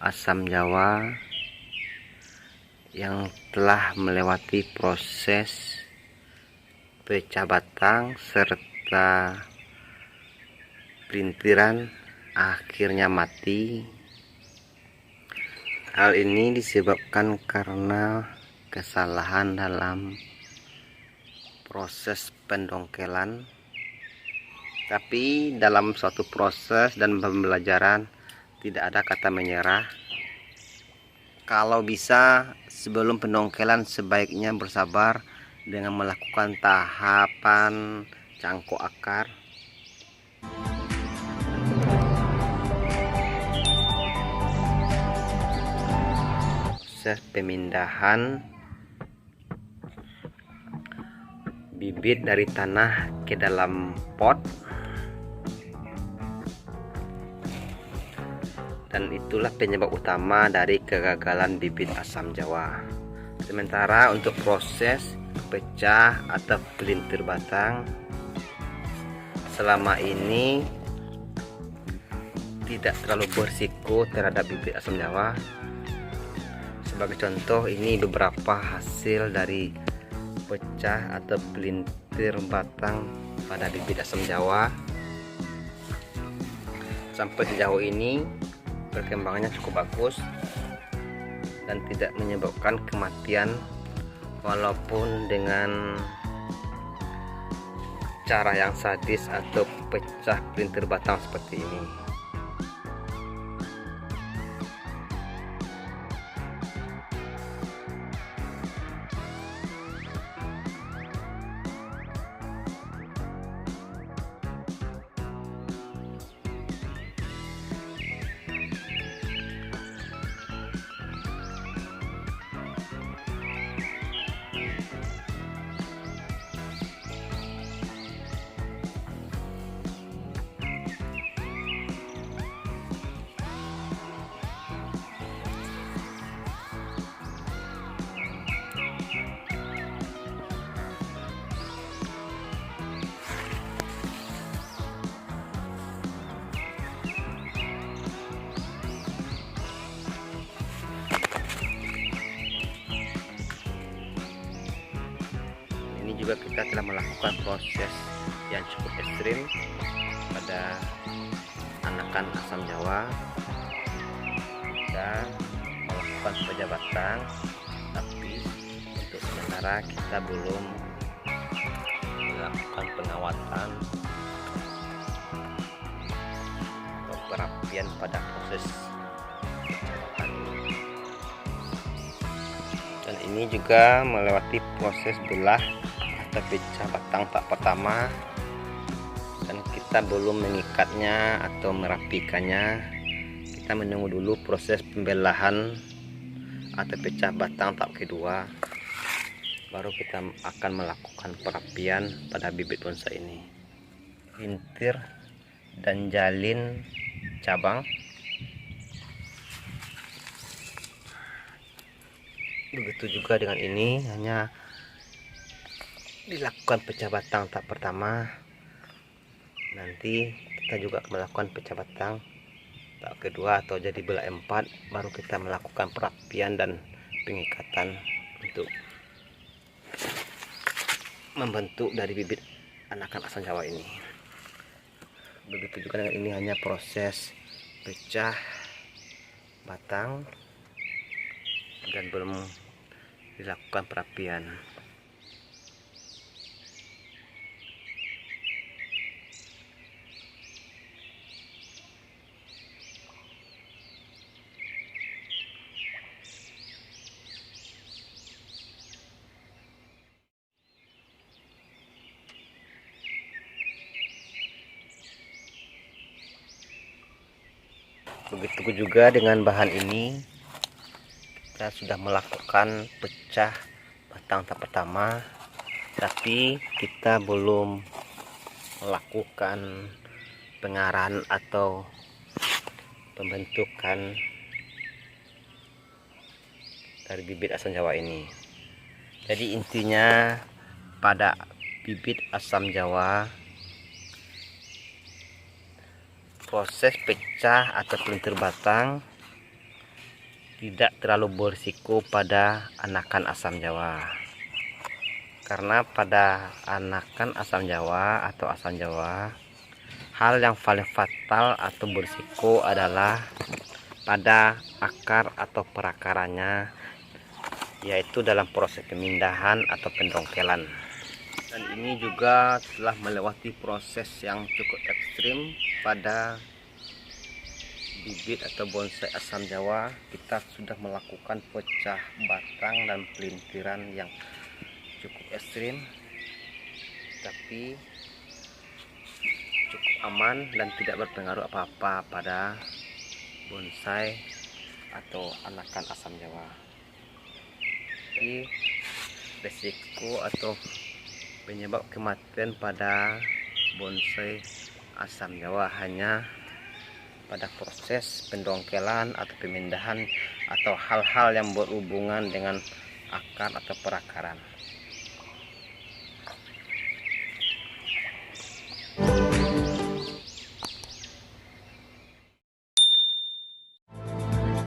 asam Jawa yang telah melewati proses pecah batang serta pelintiran akhirnya mati. Hal ini disebabkan karena kesalahan dalam proses pendongkelan. Tapi dalam suatu proses dan pembelajaran tidak ada kata menyerah. Kalau bisa sebelum pendongkelan sebaiknya bersabar dengan melakukan tahapan cangkok akar. Proses pemindahan bibit dari tanah ke dalam pot, dan itulah penyebab utama dari kegagalan bibit asam Jawa. Sementara untuk proses pecah atau pelintir batang, selama ini tidak terlalu berisiko terhadap bibit asam Jawa. Sebagai contoh, ini beberapa hasil dari pecah atau pelintir batang pada bibit asam Jawa. Sampai sejauh ini perkembangannya cukup bagus dan tidak menyebabkan kematian, walaupun dengan cara yang sadis atau pecah pelintir batang seperti ini. Ini juga kita telah melakukan proses yang cukup ekstrim pada anakan asam Jawa dan melakukan pecah batang, tapi untuk sementara kita belum melakukan pengawatan atau perapian pada proses pecah ini. Dan ini juga melewati proses belah atau pecah batang tak pertama, dan kita belum mengikatnya atau merapikannya. Kita menunggu dulu proses pembelahan atau pecah batang tahap kedua, baru kita akan melakukan perapian pada bibit bonsai ini. Lintir dan jalin cabang, begitu juga dengan ini, hanya dilakukan pecah batang tahap pertama. Nanti kita juga melakukan pecah batang tahap kedua atau jadi belah 4, baru kita melakukan perapian dan pengikatan untuk membentuk dari bibit anakan asam Jawa ini. Begitu juga dengan ini, hanya proses pecah batang dan belum dilakukan perapian. Begitu juga dengan bahan ini, kita sudah melakukan pecah batang tahap pertama, tapi kita belum melakukan pengarahan atau pembentukan dari bibit asam Jawa ini. Jadi intinya pada bibit asam Jawa, proses pecah atau pelintir batang tidak terlalu berisiko pada anakan asam jawa. Karena pada anakan asam jawa atau asam jawa, hal yang paling fatal atau berisiko adalah pada akar atau perakarannya, yaitu dalam proses pemindahan atau pendongkelan. Dan ini juga telah melewati proses yang cukup ekstrim pada bibit atau bonsai asam jawa. Kita sudah melakukan pecah batang dan pelintiran yang cukup ekstrim, tapi cukup aman dan tidak berpengaruh apa-apa pada bonsai atau anakan asam jawa. Jadi resiko atau penyebab kematian pada bonsai asam jawa hanya pada proses pendongkelan atau pemindahan atau hal-hal yang berhubungan dengan akar atau perakaran.